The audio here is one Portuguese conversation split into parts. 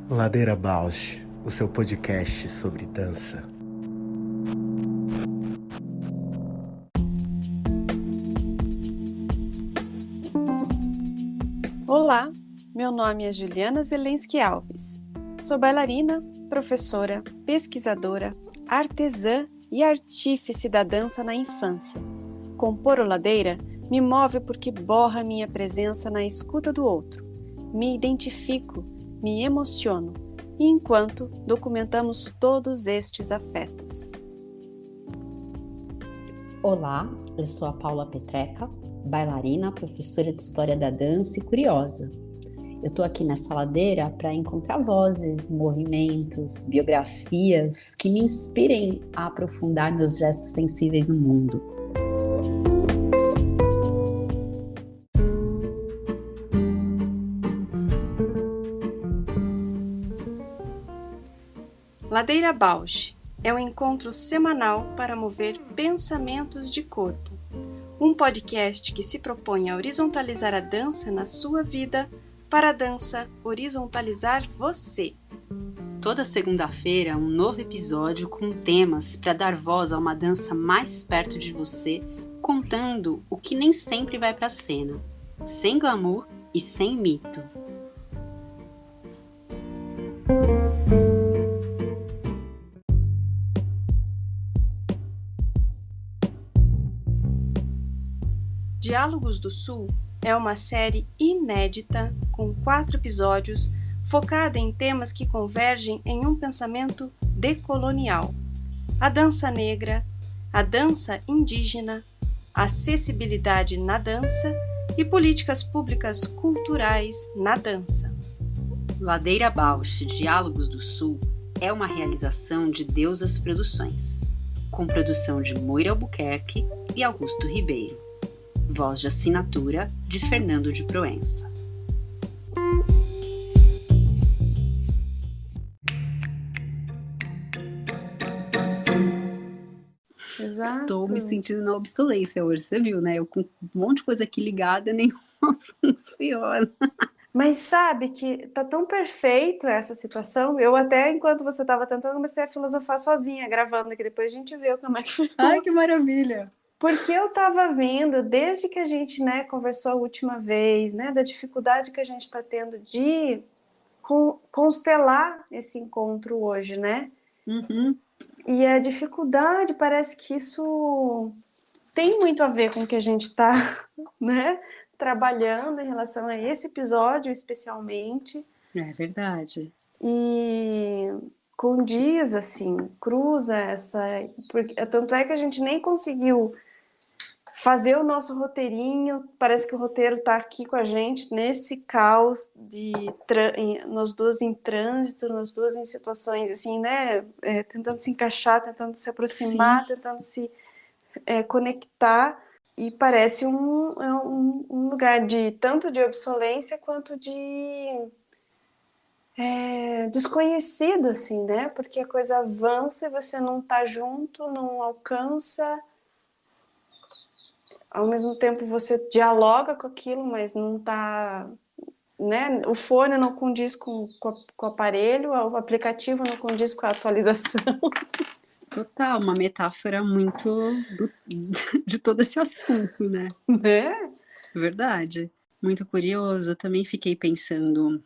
Ladeira Bausch, o seu podcast sobre dança. Olá, meu nome é Juliana Zelensky Alves. Sou bailarina, professora, pesquisadora, artesã e artífice da dança na infância. Compor o Ladeira me move porque borra minha presença na escuta do outro. Me identifico, me emociono, e enquanto documentamos todos estes afetos. Olá, eu sou a Paula Petreca, bailarina, professora de História da Dança e curiosa. Eu estou aqui nessa ladeira para encontrar vozes, movimentos, biografias que me inspirem a aprofundar meus gestos sensíveis no mundo. Ladeira Bausch é um encontro semanal para mover pensamentos de corpo. Um podcast que se propõe a horizontalizar a dança na sua vida, para a dança horizontalizar você. Toda segunda-feira, um novo episódio com temas para dar voz a uma dança mais perto de você, contando o que nem sempre vai para a cena, sem glamour e sem mito. Diálogos do Sul é uma série inédita com 4 episódios focada em temas que convergem em um pensamento decolonial. A dança negra, a dança indígena, acessibilidade na dança e políticas públicas culturais na dança. Ladeira Bausch, Diálogos do Sul é uma realização de Deusas Produções, com produção de Moira Albuquerque e Augusto Ribeiro. Voz de assinatura de Fernando de Proença. Exato. Estou me sentindo na obsolência hoje, você viu, né? Eu com um monte de coisa aqui ligada, nenhuma funciona. Mas sabe que tá tão perfeito essa situação, eu até, enquanto você estava tentando, comecei a filosofar sozinha, gravando aqui, depois a gente vê como é que ficou. Ai, que maravilha! Porque eu estava vendo, desde que a gente, conversou a última vez, da dificuldade que a gente está tendo de constelar esse encontro hoje, né? Uhum. E a dificuldade, parece que isso tem muito a ver com o que a gente está, trabalhando em relação a esse episódio especialmente. É verdade. E condiz, assim, cruza essa... Tanto é que a gente nem conseguiu fazer o nosso roteirinho, parece que o roteiro está aqui com a gente nesse caos de nós duas em trânsito, nós duas em situações assim, tentando se encaixar, tentando se aproximar, Sim. tentando se conectar, e parece um lugar de tanto de obsolência quanto de desconhecido, assim, né? Porque a coisa avança e você não está junto, não alcança. Ao mesmo tempo você dialoga com aquilo, mas não está, o fone não condiz com o aparelho, o aplicativo não condiz com a atualização. Total, uma metáfora muito de todo esse assunto, né? Verdade. Muito curioso. Eu também fiquei pensando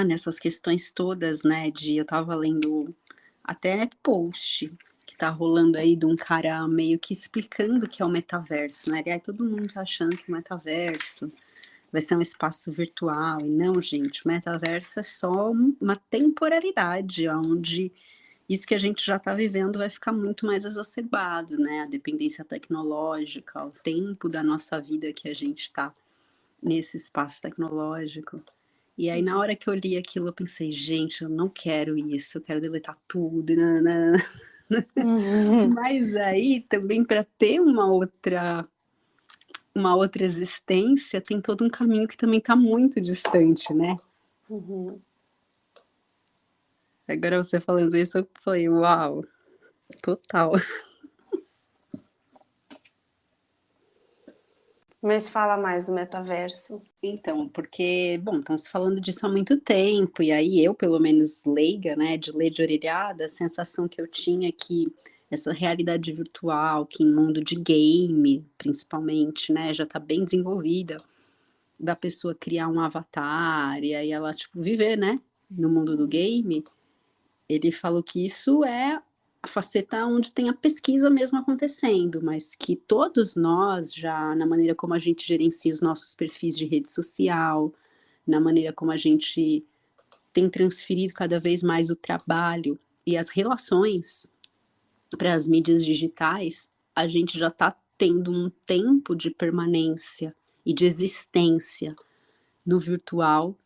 nessas questões todas, né? Eu tava lendo até post que tá rolando aí de um cara meio que explicando o que é o metaverso, né? E aí todo mundo tá achando que o metaverso vai ser um espaço virtual. E não, gente, o metaverso é só uma temporalidade, onde isso que a gente já está vivendo vai ficar muito mais exacerbado, né? A dependência tecnológica, o tempo da nossa vida que a gente está nesse espaço tecnológico. E aí, na hora que eu li aquilo, eu pensei, gente, eu não quero isso, eu quero deletar tudo. Mas aí, também, para ter uma outra existência, tem todo um caminho que também está muito distante, né? Uhum. Agora você falando isso, eu falei, uau, total. Mas fala mais do metaverso. Então, porque, bom, estamos falando disso há muito tempo, e aí eu, pelo menos leiga, né, de ler de orelhada, a sensação que eu tinha é que essa realidade virtual, que em mundo de game, principalmente, né, já está bem desenvolvida, da pessoa criar um avatar, e aí ela, tipo, viver, né, no mundo do game, ele falou que isso é a faceta onde tem a pesquisa mesmo acontecendo, mas que todos nós já, na maneira como a gente gerencia os nossos perfis de rede social, na maneira como a gente tem transferido cada vez mais o trabalho e as relações para as mídias digitais, a gente já está tendo um tempo de permanência e de existência no virtual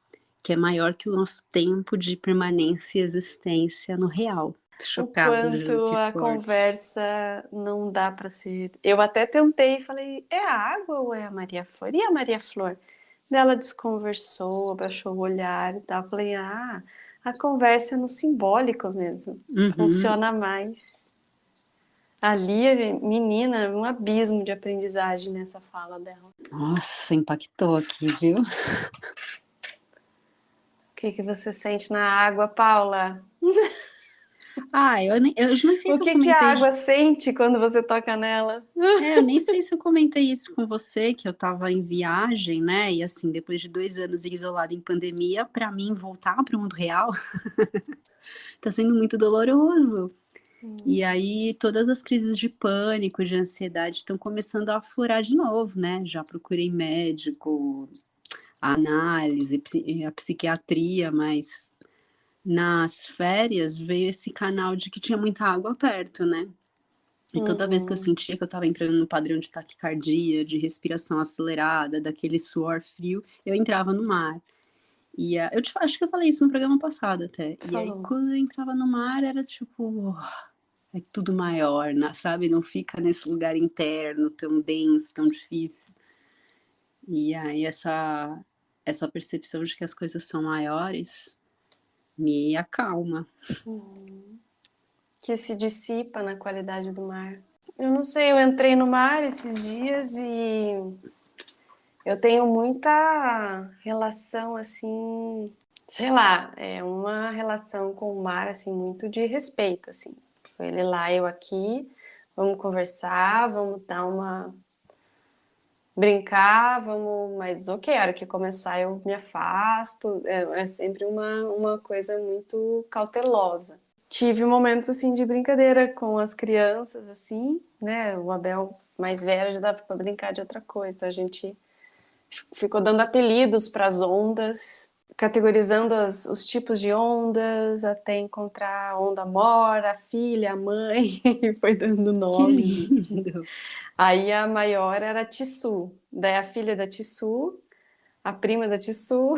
que é maior que o nosso tempo de permanência e existência no real. O Chocada, Ju, quanto que a forte. conversa não dá para ser. Eu até tentei, falei, é a água ou é a Maria Flor? E a Maria Flor? Daí ela desconversou, abaixou o olhar e tal. Falei, a conversa é no simbólico mesmo. Uhum. Funciona mais. Ali, menina, um abismo de aprendizagem nessa fala dela. Nossa, impactou aqui, viu? O que você sente na água, Paula? Eu nem sei O se eu que a comentei. água sente quando você toca nela? Eu nem sei se eu comentei isso com você, que eu tava em viagem, né? E assim, depois de 2 anos isolada em pandemia, para mim voltar para o mundo real tá sendo muito doloroso. E aí, todas as crises de pânico, de ansiedade estão começando a aflorar de novo, né? Já procurei médico, a análise, a psiquiatria, mas nas férias veio esse canal de que tinha muita água perto, né? E toda vez que eu sentia que eu estava entrando no padrão de taquicardia, de respiração acelerada, daquele suor frio, eu entrava no mar. E acho que eu falei isso no programa passado até. E aí, Falou. quando eu entrava no mar, era tipo, é tudo maior, né? Sabe? Não fica nesse lugar interno tão denso, tão difícil. E aí, essa percepção de que as coisas são maiores me acalma. Que se dissipa na qualidade do mar. Eu não sei, eu entrei no mar esses dias e eu tenho muita relação assim, sei lá, é uma relação com o mar assim muito de respeito assim. Ele lá, eu aqui, vamos conversar, vamos dar uma brincar, vamos, mas ok, a hora que começar eu me afasto, é sempre uma coisa muito cautelosa. Tive momentos assim de brincadeira com as crianças, assim, né? O Abel mais velho já dava para brincar de outra coisa. Então a gente ficou dando apelidos para as ondas, categorizando os tipos de ondas, até encontrar a onda mora, a filha, a mãe, e foi dando Que nomes. Assim. lindo! Aí a maior era a Tissu, daí a filha da Tissu, a prima da Tissu.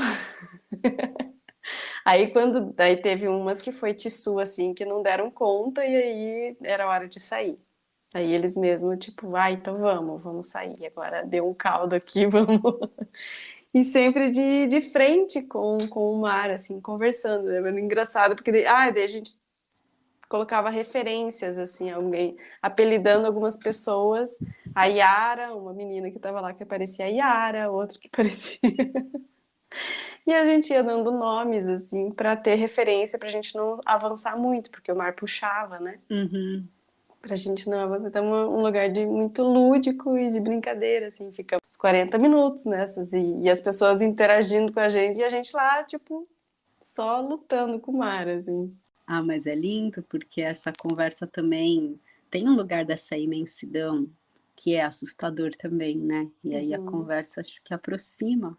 Daí teve umas que foi Tissu, assim, que não deram conta e aí era hora de sair. Aí eles mesmo, tipo, então vamos sair. Agora deu um caldo aqui, vamos. E sempre de frente com o mar, assim, conversando. Era engraçado, porque daí a gente colocava referências, assim, alguém, apelidando algumas pessoas. A Yara, uma menina que tava lá que parecia a Yara, outro que parecia. E a gente ia dando nomes, assim, para ter referência, pra gente não avançar muito, porque o mar puxava, né? Uhum. Pra gente não avançar. Então, um lugar de muito lúdico e de brincadeira, assim, ficamos 40 minutos nessas, e as pessoas interagindo com a gente, e a gente lá, tipo, só lutando com o mar, assim. Mas é lindo porque essa conversa também tem um lugar dessa imensidão que é assustador também, né? E aí a conversa acho que aproxima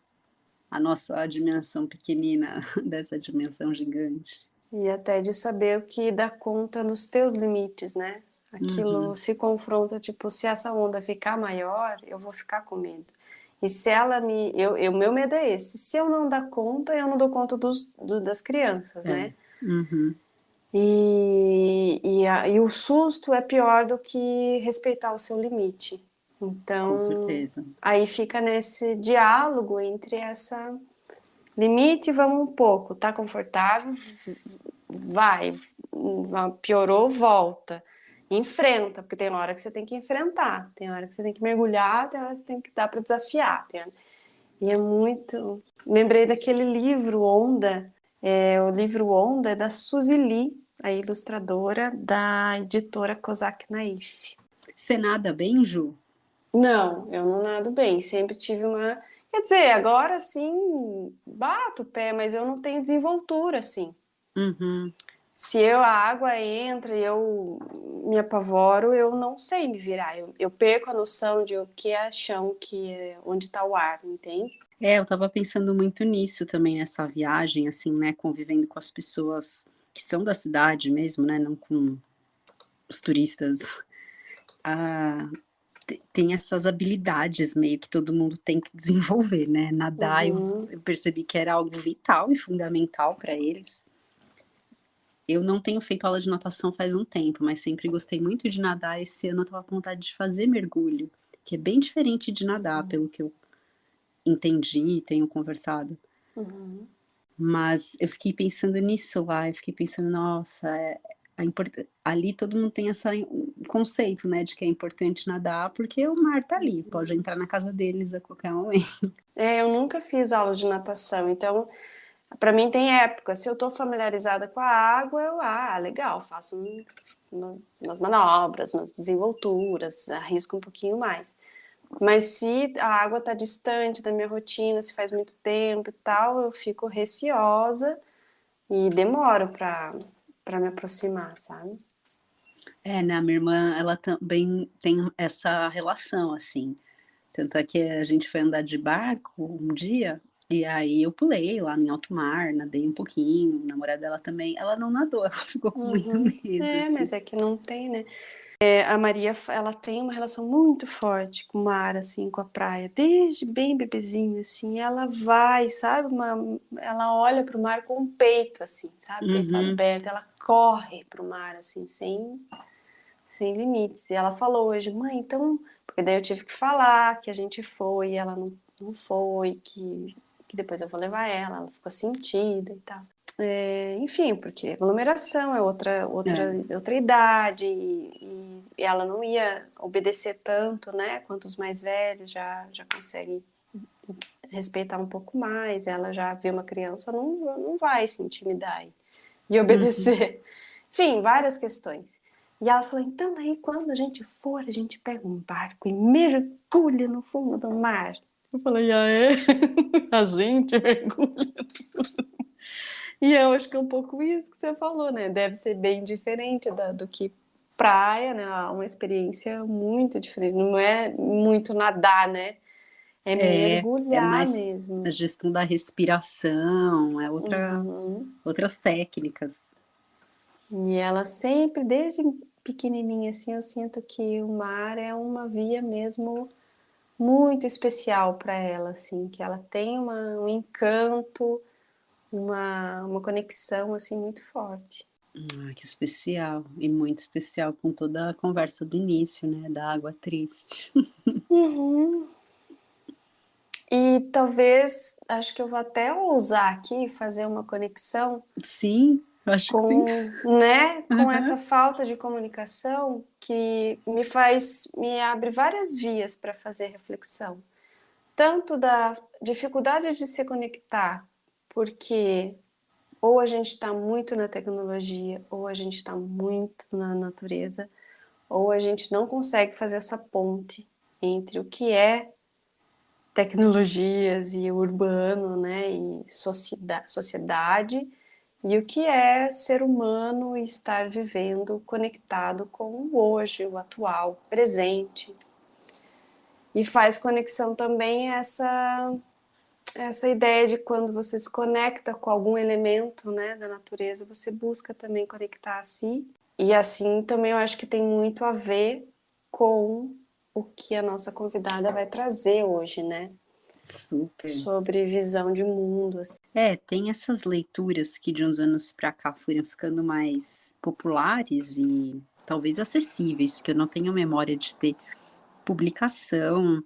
a nossa dimensão pequenina dessa dimensão gigante. E até de saber o que dá conta nos teus limites, né? Aquilo se confronta, tipo, se essa onda ficar maior, eu vou ficar com medo. E se ela me... meu medo é esse. Se eu não dar conta, eu não dou conta das crianças, né? Uhum. E o susto é pior do que respeitar o seu limite. Então, Com certeza. aí fica nesse diálogo entre essa limite, vamos um pouco, tá confortável, vai, piorou, volta. enfrenta, porque tem uma hora que você tem que enfrentar, tem hora que você tem que mergulhar, tem hora que você tem que dar para desafiar. E é muito... Lembrei daquele livro Onda, o livro Onda é da Suzy Lee, a ilustradora da editora Kozak Naif. Você nada bem, Ju? Não, eu não nado bem, sempre tive uma... Quer dizer, agora sim, bato o pé, mas eu não tenho desenvoltura, assim. Uhum. Se a água entra e eu me apavoro, eu não sei me virar. Eu perco a noção de o que é chão, onde está o ar, entende? Eu tava pensando muito nisso também, nessa viagem, assim, né, convivendo com as pessoas que são da cidade mesmo, né, não com os turistas. Tem essas habilidades meio que todo mundo tem que desenvolver, né? Nadar, eu percebi que era algo vital e fundamental para eles. Eu não tenho feito aula de natação faz um tempo, mas sempre gostei muito de nadar. Esse ano eu tava com vontade de fazer mergulho, que é bem diferente de nadar, pelo que eu entendi e tenho conversado. Mas eu fiquei pensando nisso lá, eu fiquei pensando, nossa, ali todo mundo tem esse conceito, né, de que é importante nadar, porque o mar tá ali, pode entrar na casa deles a qualquer momento. Eu nunca fiz aula de natação, então, para mim tem época. Se eu tô familiarizada com a água, legal, faço umas manobras, umas desenvolturas, arrisco um pouquinho mais. Mas se a água está distante da minha rotina, se faz muito tempo e tal, eu fico receosa e demoro para me aproximar, sabe? Né, a minha irmã, ela também tem essa relação, assim. Tanto é que a gente foi andar de barco um dia, e aí eu pulei lá em alto mar, nadei um pouquinho, a namorada dela também, ela não nadou, ela ficou com muito medo, assim. Mas é que não tem, né? A Maria, ela tem uma relação muito forte com o mar, assim, com a praia, desde bem bebezinho, assim, ela vai, sabe, ela olha pro mar com o peito, assim, sabe, peito aberto, ela corre pro mar, assim, sem limites, e ela falou hoje, mãe, então, porque daí eu tive que falar que a gente foi, e ela não foi, que depois eu vou levar ela ficou sentida e tal. Enfim, porque aglomeração é outra idade e ela não ia obedecer tanto, né? Quanto os mais velhos já conseguem respeitar um pouco mais. Ela já vê uma criança, não vai se intimidar e obedecer. Enfim, várias questões. E ela falou, então aí quando a gente for, a gente pega um barco e mergulha no fundo do mar. Eu falei, a gente mergulha. E eu acho que é um pouco isso que você falou, né? Deve ser bem diferente do que praia, né? Uma experiência muito diferente. Não é muito nadar, né? É mergulhar mais mesmo. a gestão da respiração, outras técnicas. E ela sempre, desde pequenininha, assim, eu sinto que o mar é uma via mesmo muito especial para ela, assim, que ela tem um encanto, uma conexão, assim, muito forte. Que especial, e muito especial com toda a conversa do início, né, da água triste. E talvez, acho que eu vou até ousar aqui fazer uma conexão. Sim, acho que sim. Né, com essa falta de comunicação que me abre várias vias para fazer reflexão. Tanto da dificuldade de se conectar, porque ou a gente está muito na tecnologia, ou a gente está muito na natureza, ou a gente não consegue fazer essa ponte entre o que é tecnologias e urbano, né, e sociedade, e o que é ser humano e estar vivendo conectado com o hoje, o atual, o presente. E faz conexão também essa ideia de quando você se conecta com algum elemento, né, da natureza, você busca também conectar a si. E assim também eu acho que tem muito a ver com o que a nossa convidada vai trazer hoje, né? Super. Sobre visão de mundo. Assim. Tem essas leituras que de uns anos para cá foram ficando mais populares e talvez acessíveis, porque eu não tenho memória de ter publicação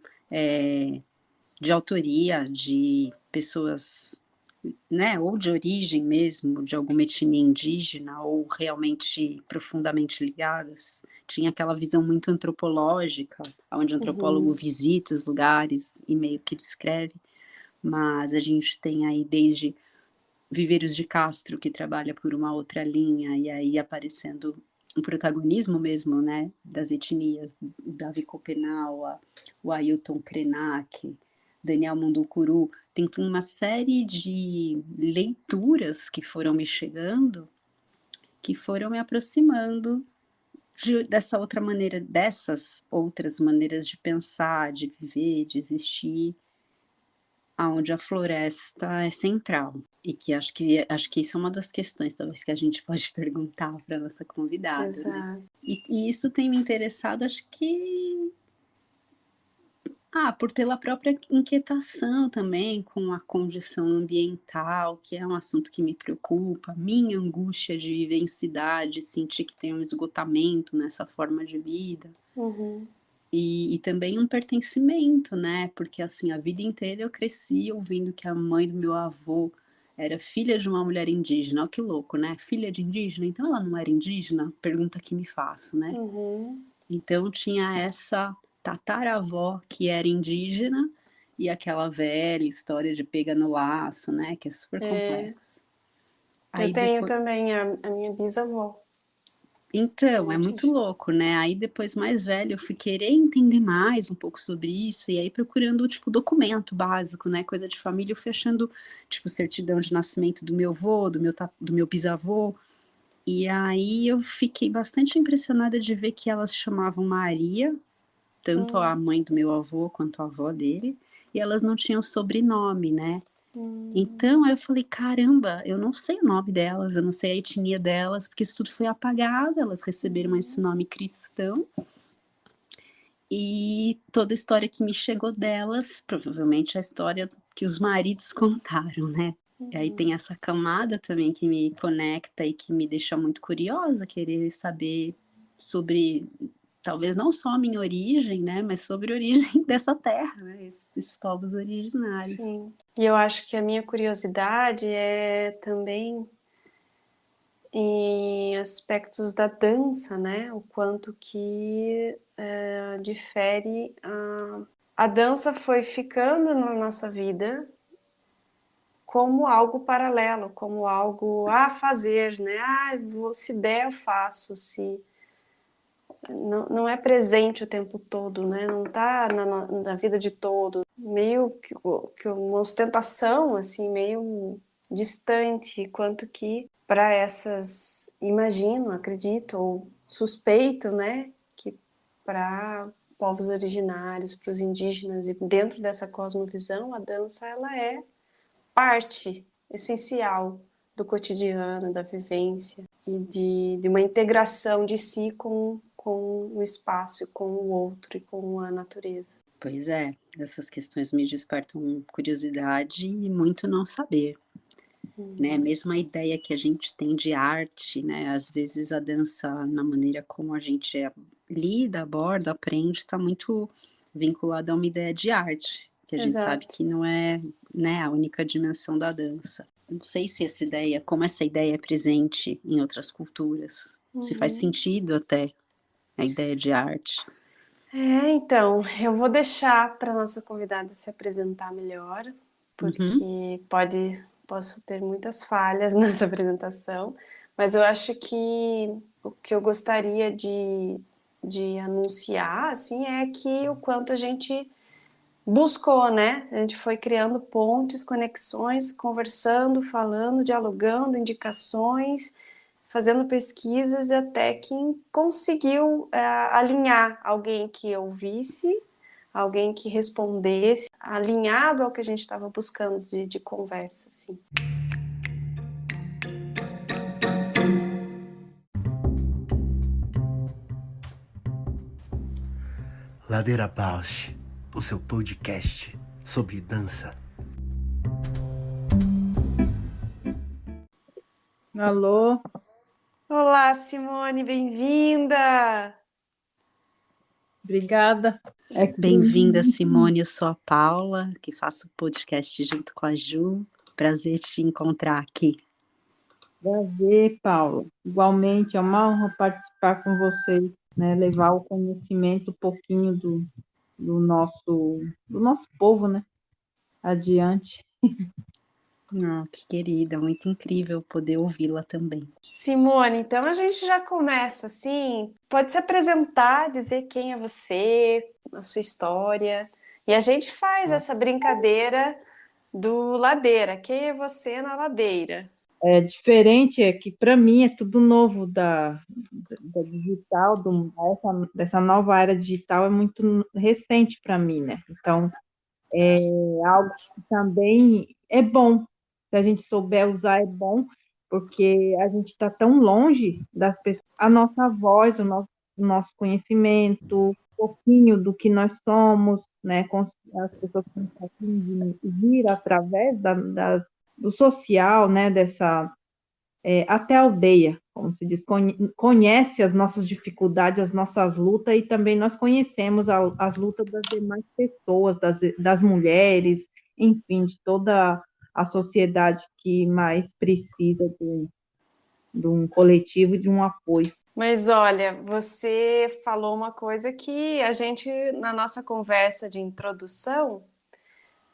de autoria de pessoas né, ou de origem mesmo, de alguma etnia indígena, ou realmente profundamente ligadas. Tinha aquela visão muito antropológica, onde o antropólogo visita os lugares e meio que descreve, mas a gente tem aí desde Viveiros de Castro, que trabalha por uma outra linha, e aí aparecendo o protagonismo mesmo, né, das etnias, Davi Copenau, o Ailton Krenak, Daniel Munducuru, tem uma série de leituras que foram me chegando, que foram me aproximando dessa outra maneira, dessas outras maneiras de pensar, de viver, de existir, aonde a floresta é central. E que acho que isso é uma das questões, talvez, que a gente pode perguntar para nossa convidada, né? Exato. E isso tem me interessado, acho que pela própria inquietação também com a condição ambiental, que é um assunto que me preocupa, minha angústia de viver em cidade, sentir que tem um esgotamento nessa forma de vida. E também um pertencimento, né? Porque assim, a vida inteira eu cresci ouvindo que a mãe do meu avô era filha de uma mulher indígena. Olha que louco, né? Filha de indígena? Então ela não era indígena? Pergunta que me faço, né? Então tinha essa tataravó que era indígena e aquela velha história de pega no laço, né? Que é super complexa. Eu tenho também a minha bisavó. Então, é muito louco, né? Aí depois, mais velha, eu fui querer entender mais um pouco sobre isso, e aí procurando, tipo, documento básico, né? Coisa de família, eu fui achando, tipo, certidão de nascimento do meu avô, do meu bisavô. E aí eu fiquei bastante impressionada de ver que elas chamavam Maria, tanto a mãe do meu avô quanto a avó dele, e elas não tinham sobrenome, né? Então eu falei, caramba, eu não sei o nome delas, eu não sei a etnia delas, porque isso tudo foi apagado, elas receberam esse nome cristão. E toda a história que me chegou delas, provavelmente a história que os maridos contaram, né? E aí tem essa camada também que me conecta e que me deixa muito curiosa, querer saber sobre, talvez não só a minha origem, né? Mas sobre a origem dessa terra, né? Esses povos originários. Sim. E eu acho que a minha curiosidade é também em aspectos da dança, né? O quanto que difere. A dança foi ficando na nossa vida como algo paralelo, como algo a fazer, né? Se der eu faço, se não é presente o tempo todo, né? Não está na vida de todo, meio que uma ostentação assim, meio distante, quanto que para essas, imagino, acredito ou suspeito, né, que para povos originários, para os indígenas e dentro dessa cosmovisão, a dança ela é parte essencial do cotidiano, da vivência e de uma integração de si com o espaço, com o outro e com a natureza. Pois é, essas questões me despertam curiosidade e muito não saber. Né? Mesmo a ideia que a gente tem de arte, né? Às vezes a dança, na maneira como a gente lida, aborda, aprende, está muito vinculada a uma ideia de arte, que a gente sabe que não é, né, a única dimensão da dança. Não sei se como essa ideia é presente em outras culturas, se faz sentido até a ideia de arte. Então, eu vou deixar para nossa convidada se apresentar melhor, porque posso ter muitas falhas nessa apresentação, mas eu acho que o que eu gostaria de anunciar, assim, é que o quanto a gente buscou, né? A gente foi criando pontes, conexões, conversando, falando, dialogando, indicações, fazendo pesquisas até que conseguiu alinhar alguém que ouvisse, alguém que respondesse, alinhado ao que a gente estava buscando de conversa, assim. Ladeira Bausch, o seu podcast sobre dança. Alô? Olá, Simone, bem-vinda! Obrigada. Bem-vinda, Simone. Eu sou a Paula, que faço o podcast junto com a Ju. Prazer te encontrar aqui. Prazer, Paulo. Igualmente, é uma honra participar com vocês, né? Levar o conhecimento um pouquinho do nosso povo, né? Adiante. Que querida, muito incrível poder ouvi-la também. Simone, então a gente já começa assim, pode se apresentar, dizer quem é você, a sua história, e a gente faz essa brincadeira do ladeira, quem é você na ladeira? É diferente, é que para mim é tudo novo da digital, dessa nova era digital é muito recente para mim, né? Então, é algo que também é bom, se a gente souber usar é bom, porque a gente está tão longe das pessoas, a nossa voz, o nosso conhecimento, um pouquinho do que nós somos, né? As pessoas conseguem vir através do social, né? Até a aldeia, como se diz, conhece as nossas dificuldades, as nossas lutas, e também nós conhecemos as lutas das demais pessoas, das mulheres, enfim, de toda a sociedade que mais precisa de um coletivo e de um apoio. Mas olha, você falou uma coisa que a gente, na nossa conversa de introdução,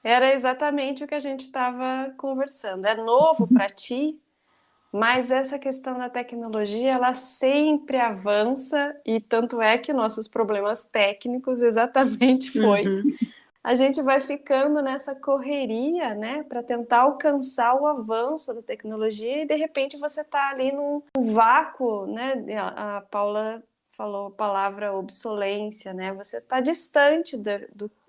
era exatamente o que a gente estava conversando. É novo para ti, mas essa questão da tecnologia, ela sempre avança, e tanto é que nossos problemas técnicos exatamente foi. A gente vai ficando nessa correria, né, para tentar alcançar o avanço da tecnologia, e de repente você está ali num vácuo, né? A Paula falou a palavra obsolência, né? Você está distante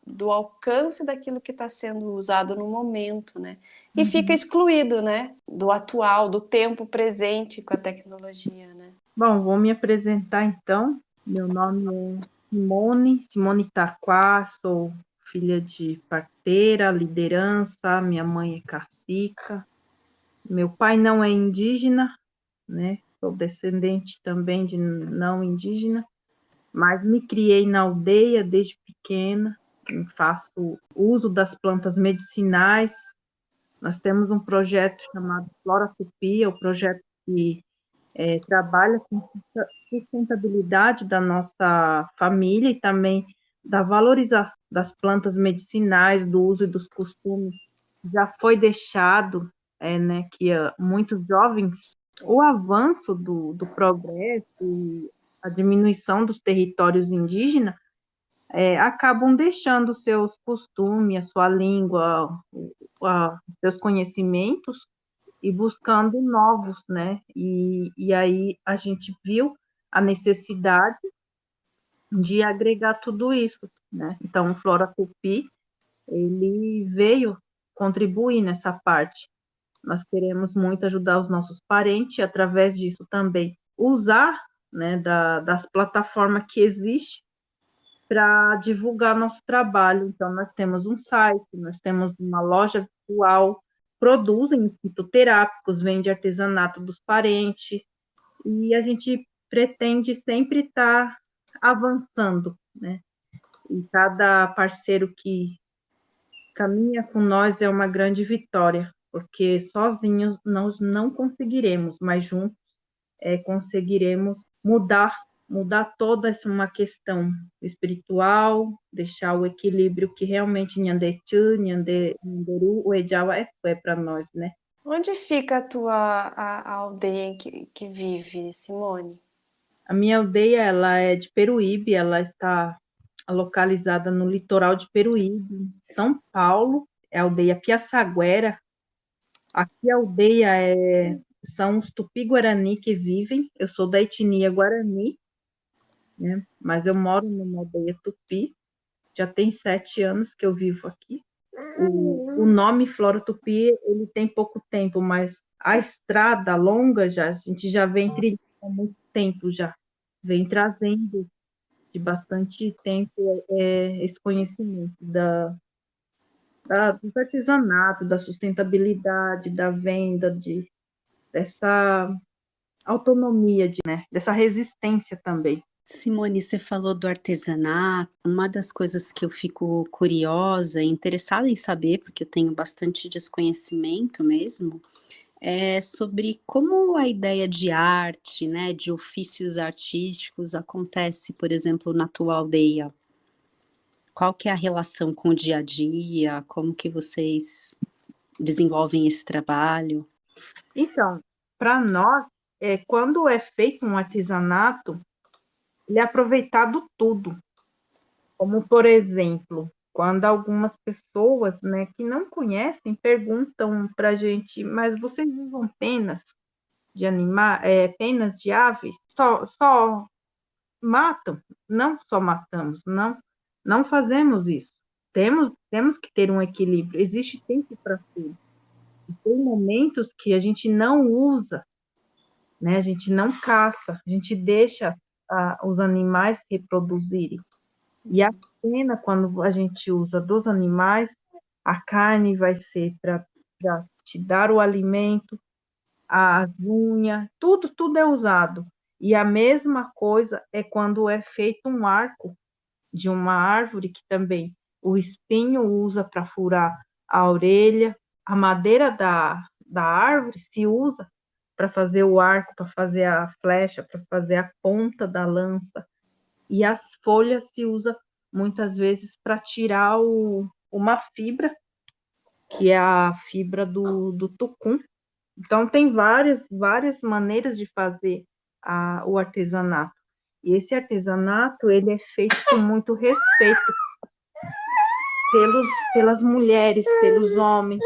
do alcance daquilo que está sendo usado no momento, né? E fica excluído, né, do atual, do tempo presente com a tecnologia, né? Bom, vou me apresentar então. Meu nome é Simone Taquá, sou filha de parteira, liderança, minha mãe é cacica, meu pai não é indígena, né? Sou descendente também de não indígena, mas me criei na aldeia desde pequena, faço uso das plantas medicinais. Nós temos um projeto chamado Flora Tupi, é o projeto que trabalha com sustentabilidade da nossa família e também da valorização das plantas medicinais, do uso e dos costumes. Já foi deixado, né, que muitos jovens, o avanço do progresso e a diminuição dos territórios indígenas acabam deixando seus costumes, a sua língua, seus conhecimentos, e buscando novos, né? E aí a gente viu a necessidade de agregar tudo isso, né? Então, o Flora Tupi, ele veio contribuir nessa parte. Nós queremos muito ajudar os nossos parentes, e através disso também usar, né, das plataformas que existem para divulgar nosso trabalho. Então, nós temos um site, nós temos uma loja virtual, produzem fitoterápicos, vende artesanato dos parentes, e a gente pretende sempre estar avançando, né? E cada parceiro que caminha com nós é uma grande vitória, porque sozinhos nós não conseguiremos, mas juntos conseguiremos mudar toda essa uma questão espiritual, deixar o equilíbrio que realmente Nhandechu, Nhanderu, o Ejawa é para nós, né? Onde fica a aldeia em que vive, Simone? A minha aldeia, ela é de Peruíbe, ela está localizada no litoral de Peruíbe, São Paulo, é a aldeia Piaçaguera. Aqui a aldeia são os Tupi-Guarani que vivem, eu sou da etnia Guarani, né? Mas eu moro numa aldeia Tupi, já tem 7 anos que eu vivo aqui. O nome Flora Tupi, ele tem pouco tempo, mas a estrada longa a gente já vem trilhando há muito tempo já, vem trazendo de bastante tempo esse conhecimento dos artesanatos, da sustentabilidade, da venda, dessa autonomia, né, dessa resistência também. Simone, você falou do artesanato. Uma das coisas que eu fico curiosa e interessada em saber, porque eu tenho bastante desconhecimento mesmo, é sobre como a ideia de arte, né, de ofícios artísticos acontece, por exemplo, na tua aldeia. Qual que é a relação com o dia a dia? Como que vocês desenvolvem esse trabalho? Então, para nós, quando é feito um artesanato, ele é aproveitado tudo. Como, por exemplo, quando algumas pessoas, né, que não conhecem perguntam para a gente, mas vocês usam penas de penas de aves? Só matam? Não só matamos, não fazemos isso. Temos que ter um equilíbrio. Existe tempo para tudo. E tem momentos que a gente não usa, né? A gente não caça, a gente deixa os animais reproduzirem. E a pena, quando a gente usa dos animais, a carne vai ser para te dar o alimento, as unhas, tudo é usado. E a mesma coisa é quando é feito um arco de uma árvore, que também o espinho usa para furar a orelha, a madeira da árvore se usa para fazer o arco, para fazer a flecha, para fazer a ponta da lança. E as folhas se usa muitas vezes para tirar uma fibra, que é a fibra do tucum. Então, tem várias maneiras de fazer o artesanato. E esse artesanato, ele é feito com muito respeito pelas mulheres, pelos homens,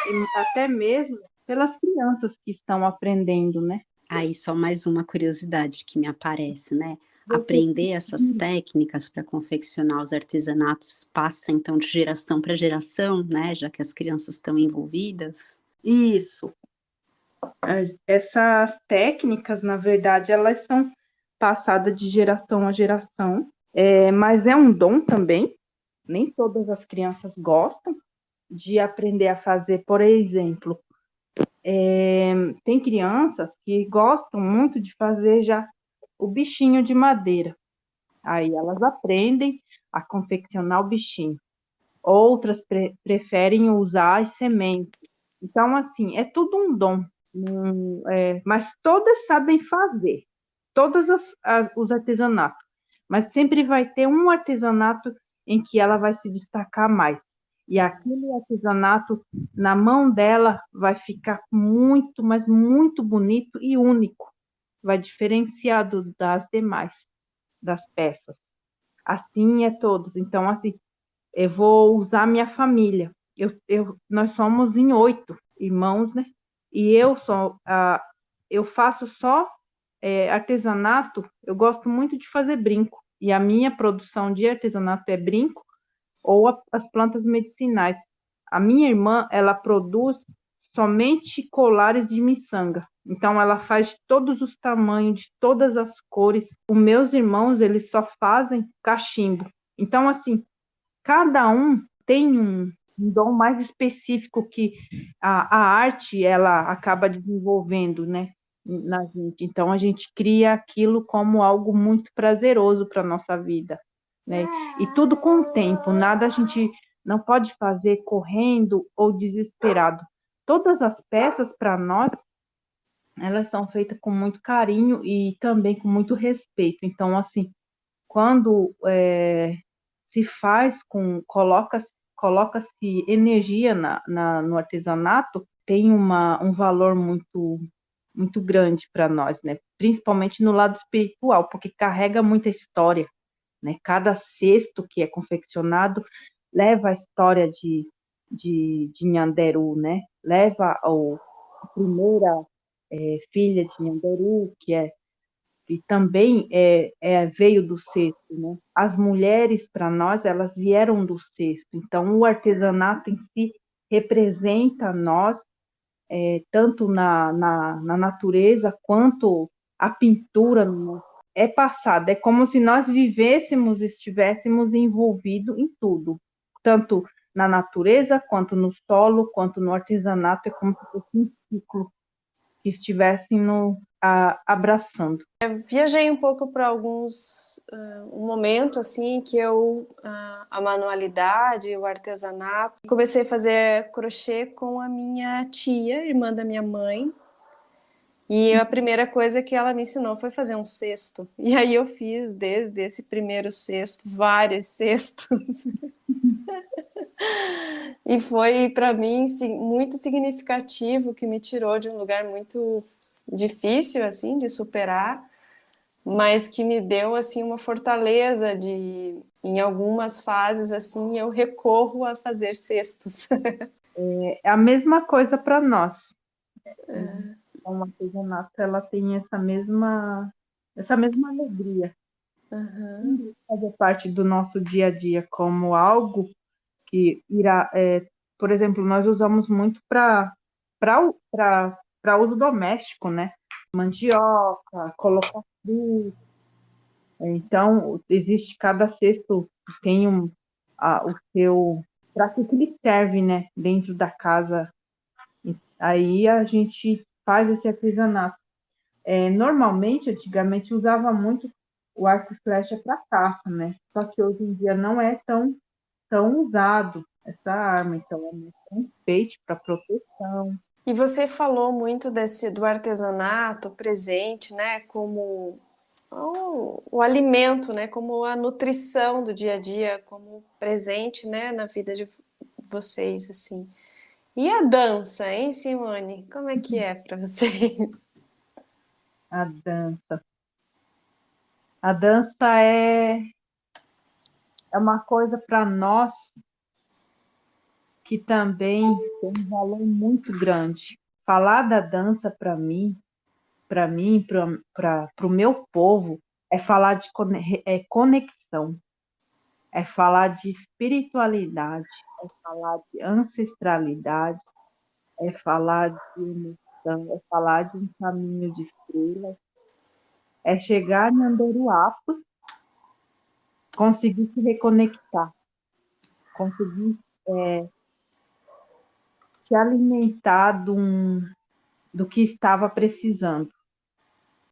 e até mesmo pelas crianças que estão aprendendo, né? Aí só mais uma curiosidade que me aparece, né? Aprender essas técnicas para confeccionar os artesanatos passa então de geração para geração, né? Já que as crianças estão envolvidas. Isso. Essas técnicas, na verdade, elas são passadas de geração a geração, mas é um dom também. Nem todas as crianças gostam de aprender a fazer, por exemplo, tem crianças que gostam muito de fazer já o bichinho de madeira. Aí elas aprendem a confeccionar o bichinho. Outras preferem usar as sementes. Então, assim, é tudo um dom. Mas todas sabem fazer, todos os artesanatos. Mas sempre vai ter um artesanato em que ela vai se destacar mais. E aquele artesanato, na mão dela, vai ficar muito, mas muito bonito e único. Vai diferenciar das demais, das peças. Assim é todos. Então, assim, eu vou usar minha família. Nós somos em 8 irmãos, né? E eu faço só artesanato. Eu gosto muito de fazer brinco. E a minha produção de artesanato é brinco ou as plantas medicinais. A minha irmã, ela produz somente colares de miçanga. Então, ela faz de todos os tamanhos, de todas as cores. Os meus irmãos, eles só fazem cachimbo. Então, assim, cada um tem um dom mais específico que a arte, ela acaba desenvolvendo, né, na gente. Então, a gente cria aquilo como algo muito prazeroso para a nossa vida, né? E tudo com o tempo, nada a gente não pode fazer correndo ou desesperado. Todas as peças, para nós, elas são feitas com muito carinho e também com muito respeito. Então, assim, quando se faz coloca-se energia no artesanato, tem um valor muito, muito grande para nós, né? Principalmente no lado espiritual, porque carrega muita história, né? Cada cesto que é confeccionado leva a história de Nhanderu, né? Leva a primeira filha de Nhanderu, que também veio do cesto, né? As mulheres, para nós, elas vieram do cesto. Então, o artesanato em si representa nós, tanto na natureza quanto a pintura, né? É passada. É como se nós vivêssemos, estivéssemos envolvidos em tudo, tanto na natureza, quanto no solo, quanto no artesanato. É como se fosse um ciclo que estivessem abraçando. Viajei um pouco para um momento assim que a manualidade, o artesanato, comecei a fazer crochê com a minha tia, irmã da minha mãe, e a primeira coisa que ela me ensinou foi fazer um cesto. E aí eu fiz desde esse primeiro cesto vários cestos. E foi para mim muito significativo, que me tirou de um lugar muito difícil assim de superar, mas que me deu assim uma fortaleza de, em algumas fases assim, eu recorro a fazer cestos. É a mesma coisa para nós. O artesanato, ela tem essa mesma alegria. Uhum. Fazer parte do nosso dia a dia como algo que irá, por exemplo, nós usamos muito para uso doméstico, né? Mandioca, colocar fruta. Então, existe cada cesto tem o seu para que ele serve, né? Dentro da casa. Aí a gente faz esse artesanato. Normalmente, antigamente, usava muito o arco e flecha para caça, né? Só que hoje em dia não é tão usado essa arma, então é mais um enfeite para proteção. E você falou muito do artesanato presente, né, como o alimento, né, como a nutrição do dia a dia, como presente, né, na vida de vocês, assim. E a dança, hein, Simone? Como é que é para vocês? A dança. A dança é uma coisa para nós que também tem um valor muito grande. Falar da dança para mim, para o meu povo, é falar de conexão, é falar de espiritualidade, é falar de ancestralidade, é falar de emoção, é falar de um caminho de estrelas, é chegar em Andoruapa, conseguir se reconectar, conseguir se alimentar do que estava precisando,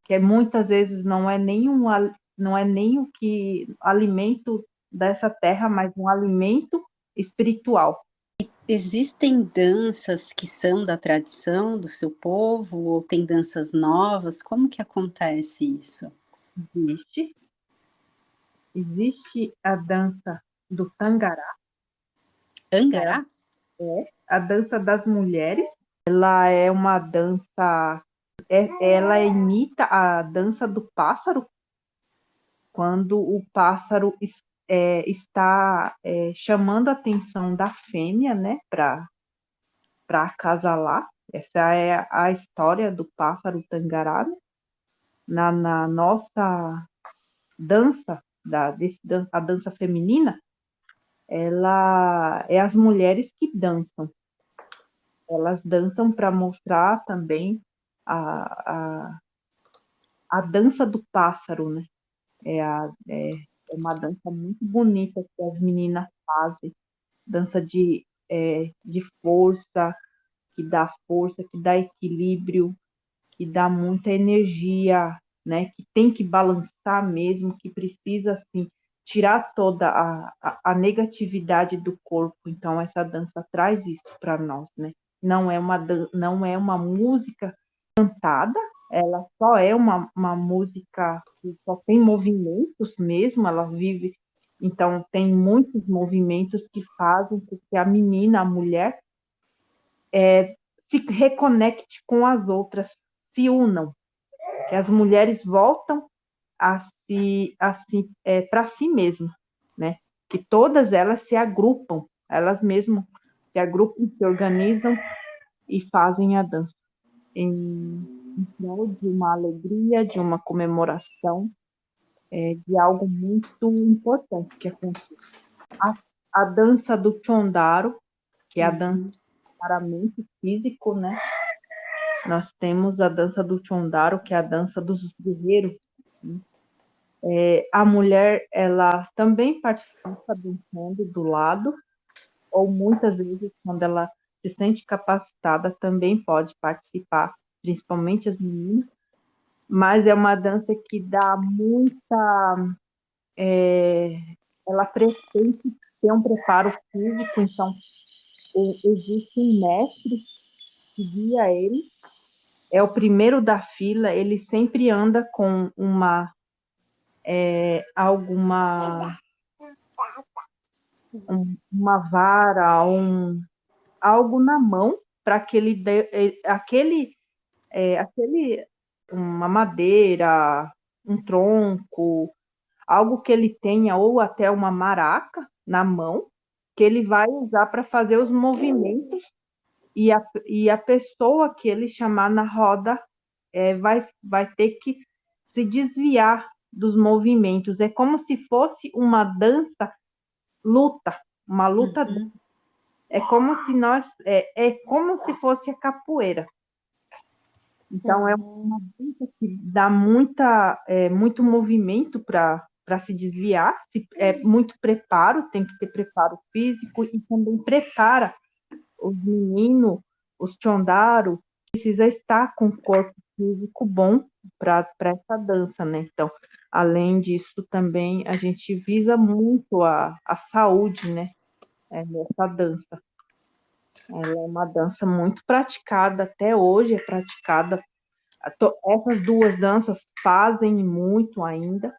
que muitas vezes não é nem o que alimento dessa terra, mas um alimento espiritual. Existem danças que são da tradição do seu povo, ou tem danças novas? Como que acontece isso? Existe a dança do Tangará, Angará? a dança das mulheres. Ela é uma dança, ela imita a dança do pássaro, quando o pássaro está chamando a atenção da fêmea, né, para acasalar. Essa é a história do pássaro Tangará, né? Na nossa dança, a dança feminina, ela é as mulheres que dançam. Elas dançam para mostrar também a dança do pássaro, né? É uma dança muito bonita que as meninas fazem. Dança de força, que dá equilíbrio, que dá muita energia, né? Que tem que balançar mesmo, que precisa, assim, tirar toda a negatividade do corpo. Então, essa dança traz isso para nós, né? Não é uma música cantada, ela só é uma música que só tem movimentos mesmo, ela vive. Então, tem muitos movimentos que fazem com que a menina, a mulher, se reconecte com as outras, se unam, que as mulheres voltam para si mesmas, né? Que todas elas se agrupam, elas mesmas se agrupam, se organizam e fazem a dança em prol de uma alegria, de uma comemoração, de algo muito importante que aconteceu. A dança do Chondaro, que é a dança para mente físico, né? Nós temos a dança do Chondaro, que é a dança dos guerreiros. A mulher, ela também participa dançando do lado, ou muitas vezes, quando ela se sente capacitada, também pode participar, principalmente as meninas. mas é uma dança que dá muita. Ela pretende ter um preparo físico, então existe um mestre que guia ele, é o primeiro da fila, ele sempre anda com uma vara, algo na mão para que ele dê uma madeira, um tronco, algo que ele tenha, ou até uma maraca na mão, que ele vai usar para fazer os movimentos, e a pessoa que ele chamar na roda vai ter que se desviar dos movimentos. É como se fosse uma dança luta, uma luta. É como se é como se fosse a capoeira. Então é uma dança que dá muito movimento para se desviar, muito preparo, tem que ter preparo físico e também prepara os meninos, os chondaros, precisa estar com o corpo físico bom para essa dança, né? Então, além disso, também a gente visa muito a saúde, né? Nessa dança. Ela é uma dança muito praticada, até hoje é praticada. Essas duas danças fazem muito ainda,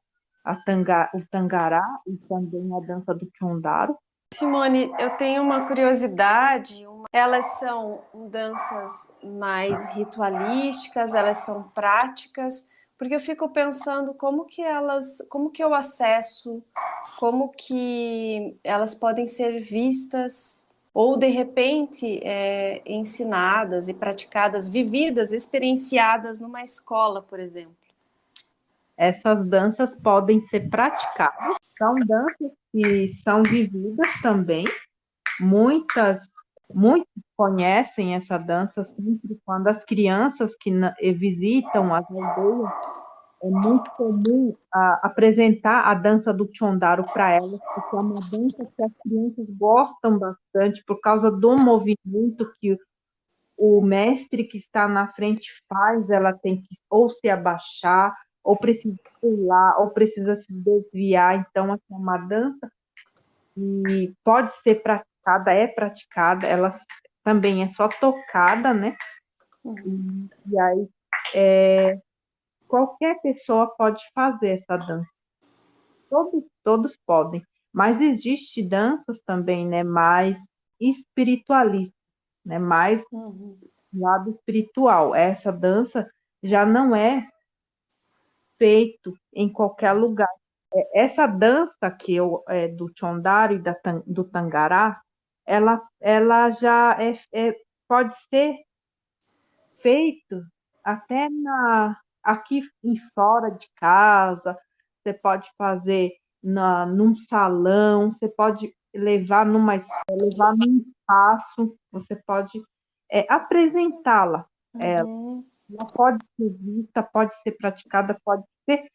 o tangará e também a dança do chondaro. Simone, eu tenho uma curiosidade. Elas são danças mais ritualísticas, elas são práticas, porque eu fico pensando como que eu acesso, como que elas podem ser vistas ou de repente ensinadas e praticadas, vividas, experienciadas numa escola, por exemplo. Essas danças podem ser praticadas, são danças que são vividas também. Muitos conhecem essa dança sempre quando as crianças que visitam as aldeias, é muito comum apresentar a dança do chondaro para elas, porque é uma dança que as crianças gostam bastante por causa do movimento que o mestre que está na frente faz. Ela tem que ou se abaixar, ou precisa pular, ou precisa se desviar. Então, é uma dança que pode ser praticada, ela também é só tocada, né? E aí, qualquer pessoa pode fazer essa dança. Todos podem. Mas existe danças também, né? Mais espiritualistas, né? Mais lado espiritual. Essa dança já não é feito em qualquer lugar. Essa dança do chondaro e do tangará, ela já pode ser feito até aqui em fora de casa. Você pode fazer num salão, você pode levar num espaço, você pode apresentá-la. Ela pode ser vista, pode ser praticada, pode ser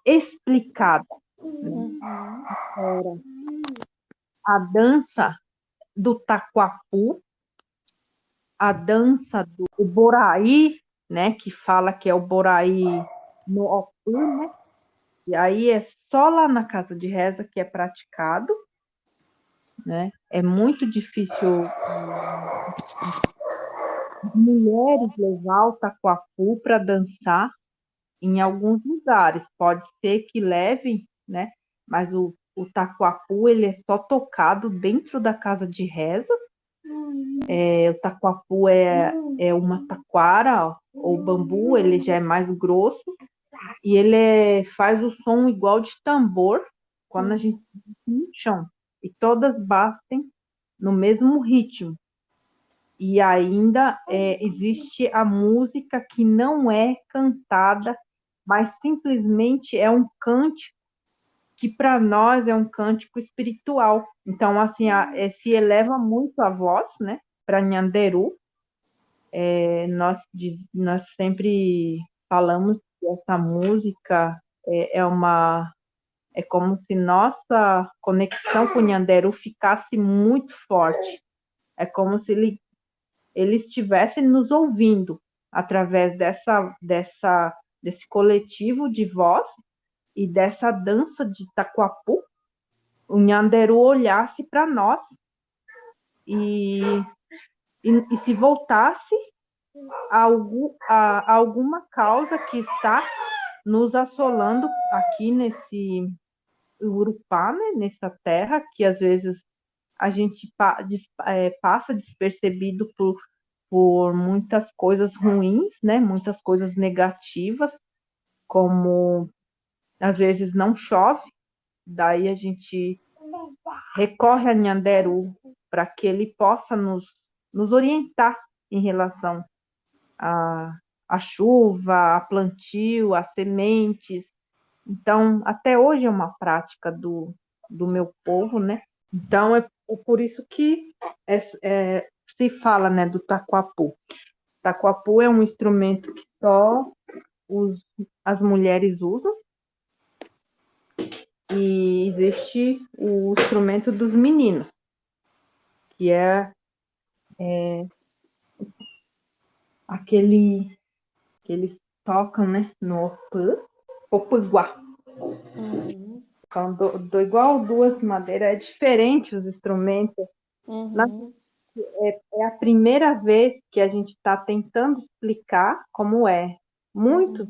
explicada. A dança do taquapu, a dança do boraí, né, que fala que é o boraí no Opã, né? E aí é só lá na casa de reza que é praticado, né? É muito difícil mulheres levar o taquapu para dançar em alguns lugares. Pode ser que levem, né? Mas o taquapu, ele é só tocado dentro da casa de reza. O taquapu é uma taquara, ou bambu, ele já é mais grosso, e ele faz o som igual de tambor quando a gente no chão. E todas batem no mesmo ritmo. E ainda existe a música que não é cantada, mas simplesmente é um cântico que para nós é um cântico espiritual. Então, assim, se eleva muito a voz, né, para Nhanderu. Nós sempre falamos que essa música é como se nossa conexão com Nhanderu ficasse muito forte. É como se ele estivesse nos ouvindo através dessa desse coletivo de voz e dessa dança de Taquapu, o Nhanderu olhasse para nós e se voltasse a alguma causa que está nos assolando aqui nesse Urupá, né, nessa terra, que às vezes a gente passa despercebido por muitas coisas ruins, né, muitas coisas negativas, como às vezes não chove, daí a gente recorre a Nhanderu para que ele possa nos orientar em relação à chuva, a plantio, a sementes. Então, até hoje é uma prática do meu povo, né? Então, é por isso que se fala, né, do taquapu. Taquapu é um instrumento que só as mulheres usam, e existe o instrumento dos meninos, que é aquele que eles tocam, né, no Opuguá. Então, igual duas madeiras, é diferente os instrumentos. É a primeira vez que a gente está tentando explicar como é. Muitos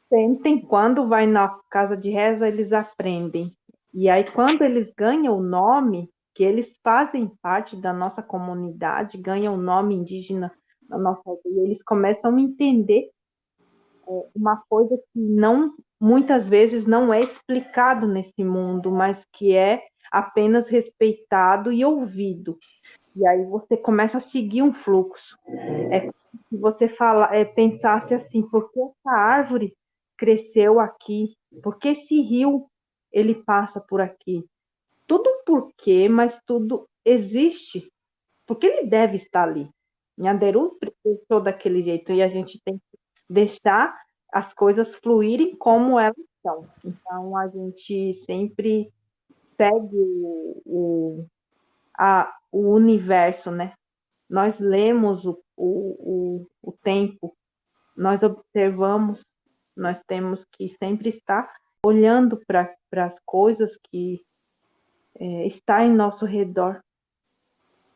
sentem, quando vai na casa de reza, eles aprendem. E aí, quando eles ganham o nome, que eles fazem parte da nossa comunidade, ganham o nome indígena da nossa aldeia, eles começam a entender uma coisa que muitas vezes não é explicado nesse mundo, mas que é apenas respeitado e ouvido. E aí você começa a seguir um fluxo. É se você pensasse assim, por que essa árvore cresceu aqui? Por que esse rio ele passa por aqui? Tudo por quê, mas tudo existe. Porque ele deve estar ali. Nhanderu pensou daquele jeito, e a gente tem que deixar as coisas fluírem como elas são. Então, a gente sempre segue o universo, né? Nós lemos o tempo, nós observamos, nós temos que sempre estar olhando para as coisas que está em nosso redor.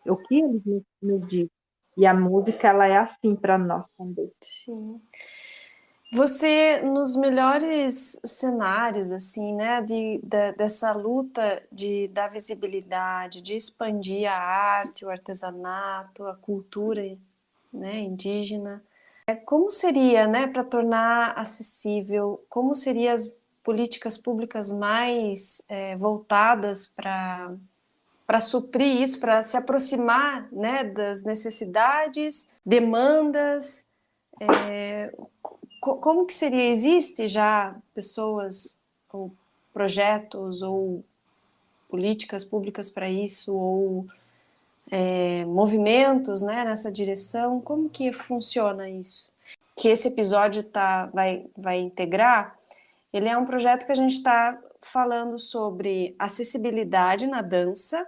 O que eles nos dizem. E a música, ela é assim para nós também. Sim. Você, nos melhores cenários, assim, né, dessa luta da visibilidade, de expandir a arte, o artesanato, a cultura, né, indígena, como seria, né, para tornar acessível, como seriam as políticas públicas mais voltadas para suprir isso, para se aproximar, né, das necessidades, demandas, como que seria? Existe já pessoas ou projetos ou políticas públicas para isso, ou movimentos, né, nessa direção? Como que funciona isso? Que esse episódio vai integrar, ele é um projeto que a gente está falando sobre acessibilidade na dança,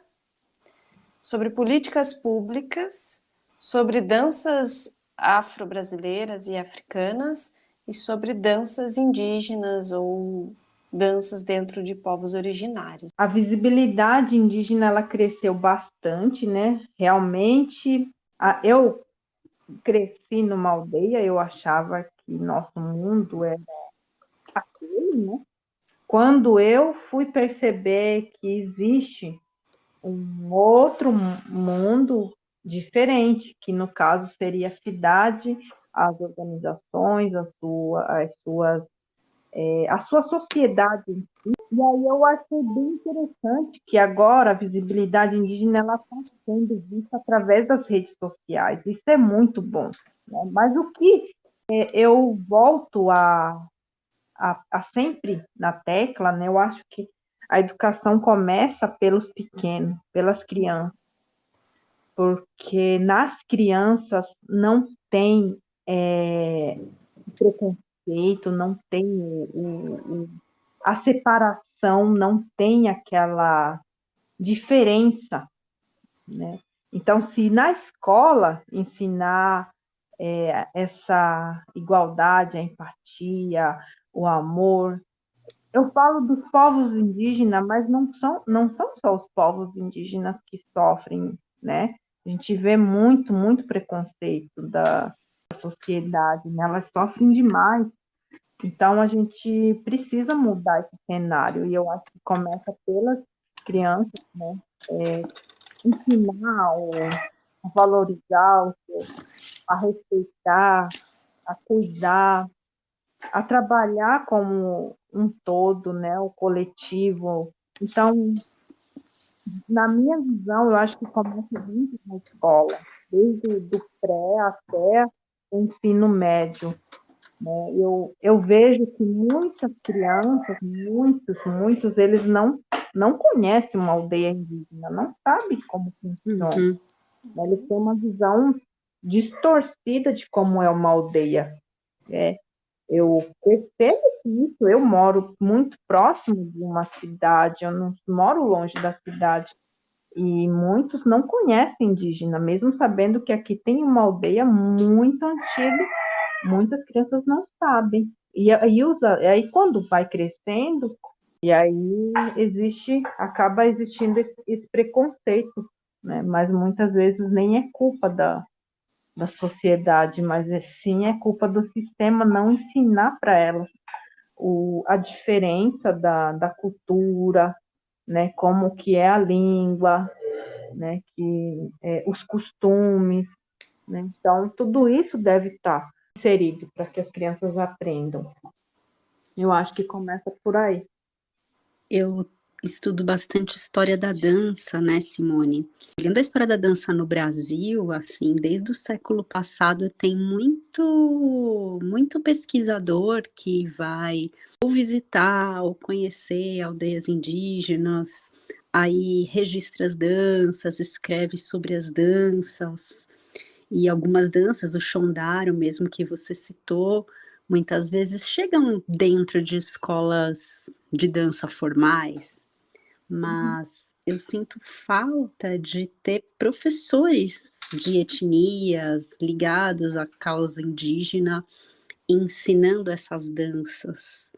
sobre políticas públicas, sobre danças afro-brasileiras e africanas e sobre danças indígenas ou danças dentro de povos originários. A visibilidade indígena, ela cresceu bastante, né? Realmente, eu cresci numa aldeia, eu achava que nosso mundo era aquele, né? Quando eu fui perceber que existe um outro mundo diferente, que no caso seria a cidade, as organizações, a sua sociedade em si. E aí eu achei bem interessante que agora a visibilidade indígena ela está sendo vista através das redes sociais. Isso é muito bom, né? Mas o que eu volto a sempre na tecla, né? Eu acho que a educação começa pelos pequenos, pelas crianças, porque nas crianças não tem preconceito, não tem a separação, não tem aquela diferença, né? Então, se na escola ensinar essa igualdade, a empatia, o amor. Eu falo dos povos indígenas, mas não são só os povos indígenas que sofrem, né? A gente vê muito, muito preconceito da sociedade, né? Elas sofrem demais. Então, a gente precisa mudar esse cenário, e eu acho que começa pelas crianças, né? Ensinar a valorizar, a respeitar, a cuidar, a trabalhar como um todo, né? O coletivo. Então, na minha visão, eu acho que começa dentro da escola, desde do pré até o ensino médio. Né? Eu vejo que muitas crianças, muitos, eles não conhecem uma aldeia indígena, não sabem como funciona. Uhum. Eles têm uma visão distorcida de como é uma aldeia. Eu percebo isso, eu moro muito próximo de uma cidade, eu não moro longe da cidade, e muitos não conhecem indígena, mesmo sabendo que aqui tem uma aldeia muito antiga, muitas crianças não sabem. E aí quando vai crescendo, e aí acaba existindo esse preconceito, né? Mas muitas vezes nem é culpa da sociedade, mas sim é culpa do sistema não ensinar para elas a diferença da cultura, né? Como que é a língua, né? Os costumes, né? Então, tudo isso deve estar inserido para que as crianças aprendam. Eu acho que começa por aí. Eu estudo bastante história da dança, né, Simone? Olhando a história da dança no Brasil, assim, desde o século passado, tem muito pesquisador que vai ou visitar ou conhecer aldeias indígenas, aí registra as danças, escreve sobre as danças, e algumas danças, o Shondaro mesmo que você citou, muitas vezes chegam dentro de escolas de dança formais, mas eu sinto falta de ter professores de etnias ligados à causa indígena ensinando essas danças.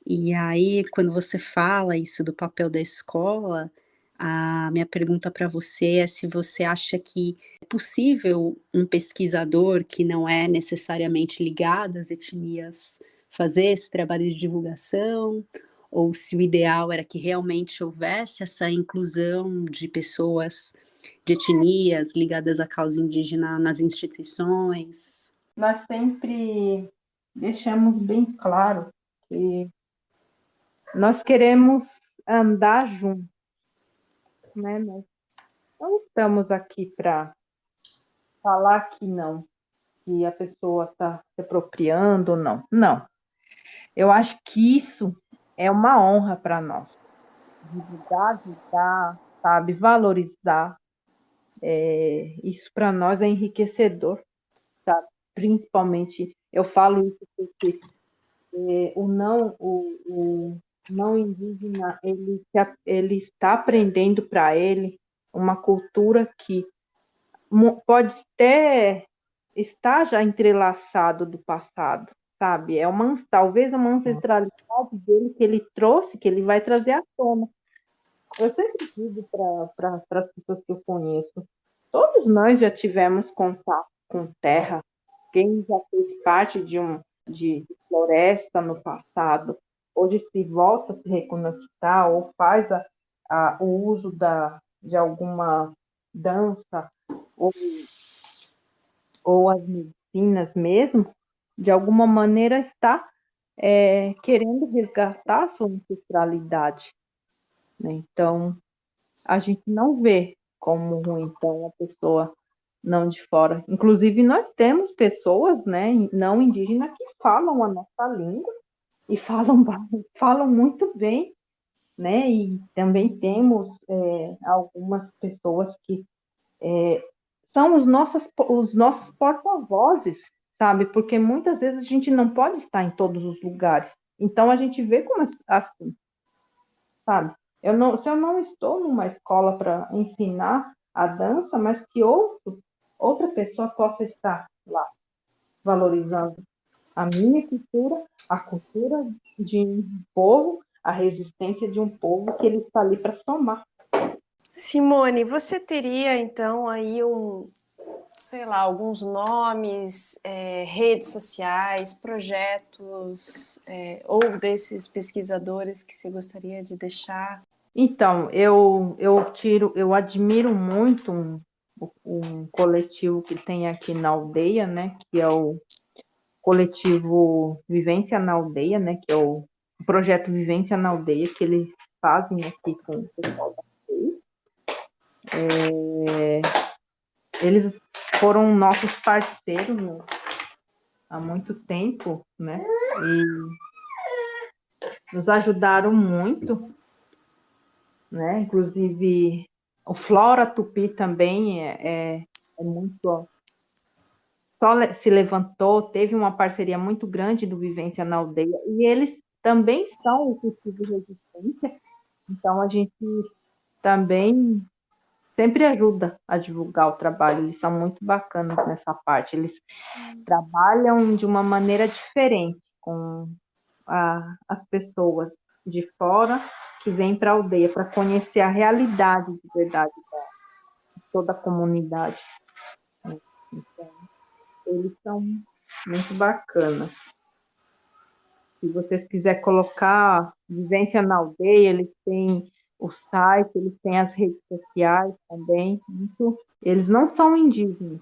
E aí, quando você fala isso do papel da escola, a minha pergunta para você é se você acha que é possível um pesquisador que não é necessariamente ligado às etnias fazer esse trabalho de divulgação, ou se o ideal era que realmente houvesse essa inclusão de pessoas de etnias ligadas à causa indígena nas instituições. Nós sempre deixamos bem claro que nós queremos andar juntos, né? Nós não estamos aqui para falar que não, que a pessoa está se apropriando ou não. Não. Eu acho que isso é uma honra para nós. Divulgar, ajudar, sabe, valorizar. Isso para nós é enriquecedor, sabe? Principalmente, eu falo isso porque o não indígena, ele está aprendendo para ele uma cultura que pode até estar já entrelaçado do passado, sabe? Talvez uma ancestralidade dele que ele trouxe, que ele vai trazer à tona. Eu sempre digo para as pessoas que eu conheço, todos nós já tivemos contato com terra, quem já fez parte de floresta no passado, hoje se volta a se reconectar ou faz o uso de alguma dança ou as medicinas mesmo, de alguma maneira está querendo resgatar a sua ancestralidade, né? Então, a gente não vê como ruim, então, a pessoa não de fora. Inclusive, nós temos pessoas, né, não indígenas que falam a nossa língua e falam muito bem, né? E também temos algumas pessoas que são os nossos porta-vozes, sabe? Porque muitas vezes a gente não pode estar em todos os lugares. Então, a gente vê como assim, sabe? Se eu não estou numa escola para ensinar a dança, mas que outra pessoa possa estar lá, valorizando a minha cultura, a cultura de um povo, a resistência de um povo que ele está ali para somar. Simone, você teria então aí sei lá, alguns nomes, redes sociais, projetos, ou desses pesquisadores que você gostaria de deixar? Então, eu admiro muito um coletivo que tem aqui na aldeia, né, que é o coletivo Vivência na Aldeia, né, que é o projeto Vivência na Aldeia, que eles fazem aqui com o pessoal da aldeia. Eles foram nossos parceiros há muito tempo, né, e nos ajudaram muito, né, inclusive o Flora Tupi também é muito... Só se levantou, teve uma parceria muito grande do Vivência na Aldeia, e eles também são o cultivo de resistência, então a gente também sempre ajuda a divulgar o trabalho, eles são muito bacanas nessa parte, eles trabalham de uma maneira diferente com as pessoas de fora que vêm para a aldeia, para conhecer a realidade de verdade de toda a comunidade. Então, eles são muito bacanas. Se vocês quiserem colocar Vivência na Aldeia, eles têm o site, eles têm as redes sociais também. Eles não são indígenas,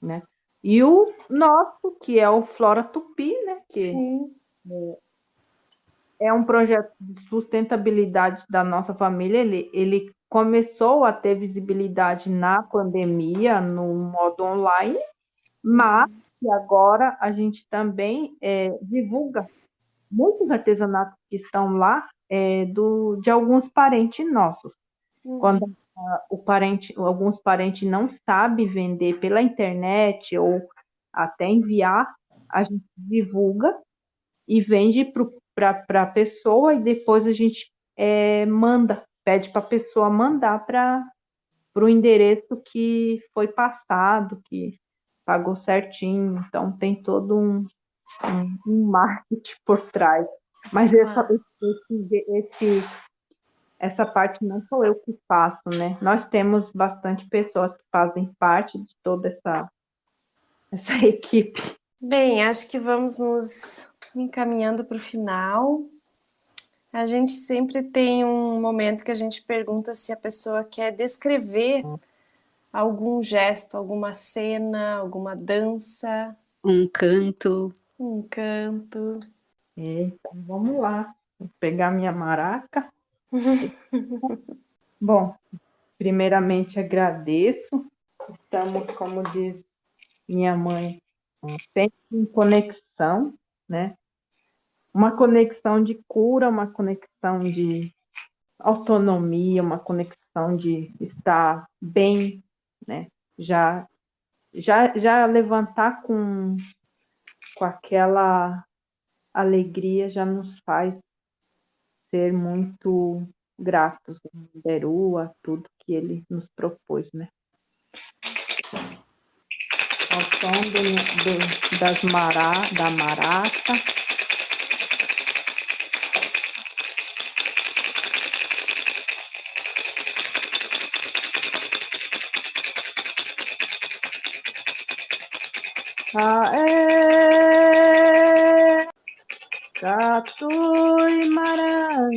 né? E o nosso, que é o Flora Tupi, né? Que Sim. é um projeto de sustentabilidade da nossa família. Ele começou a ter visibilidade na pandemia, no modo online, mas que agora a gente também divulga muitos artesanatos que estão lá de alguns parentes nossos. Quando alguns parentes não sabem vender pela internet ou até enviar, a gente divulga e vende para a pessoa e depois a gente pede para a pessoa mandar para o endereço que foi passado, que pagou certinho. Então tem todo um marketing por trás. Mas essa parte não sou eu que faço, né? Nós temos bastante pessoas que fazem parte de toda essa equipe. Bem, acho que vamos nos encaminhando para o final. A gente sempre tem um momento que a gente pergunta se a pessoa quer descrever algum gesto, alguma cena, alguma dança. Um canto. Um canto. Então, vamos lá. Vou pegar minha maraca. Bom, primeiramente agradeço. Estamos, como diz minha mãe, sempre em conexão, né? Uma conexão de cura, uma conexão de autonomia, uma conexão de estar bem, né? Já levantar com aquela alegria já nos faz ser muito gratos ao Deru, a tudo que ele nos propôs, né? Ao som da maraca. Catui marangatu.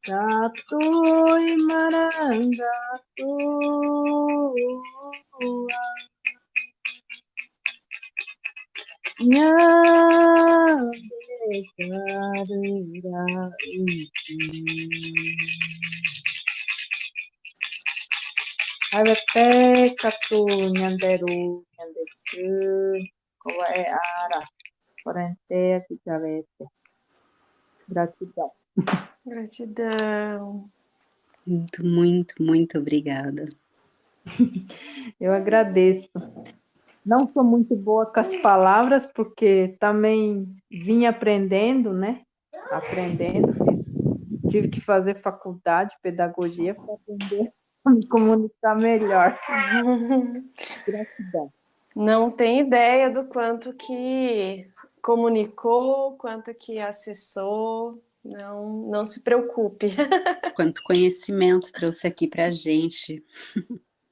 Catui marangatu. Avete katu nyanderu nyandeku koe ara corente picavete. Gratidão. Gratidão. Muito, muito, muito obrigada. Eu agradeço. Não sou muito boa com as palavras, porque também vim aprendendo, né? Aprendendo, tive que fazer faculdade, pedagogia, para aprender a me comunicar melhor. Gratidão. Não tem ideia do quanto que comunicou, quanto que acessou. Não se preocupe. Quanto conhecimento trouxe aqui pra gente.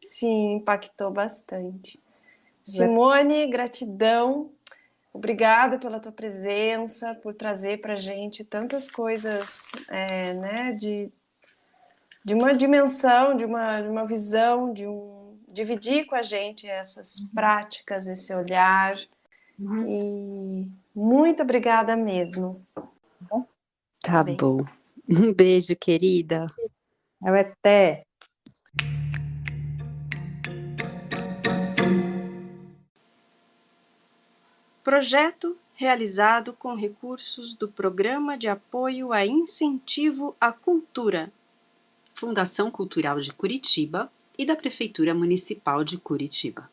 Sim, impactou bastante. Simone, gratidão. Obrigada pela tua presença, por trazer para a gente tantas coisas, né, de uma dimensão, de uma visão, dividir com a gente essas práticas, esse olhar. E muito obrigada mesmo. Tá bom. Um beijo, querida. Até. Projeto realizado com recursos do Programa de Apoio a Incentivo à Cultura, Fundação Cultural de Curitiba e da Prefeitura Municipal de Curitiba.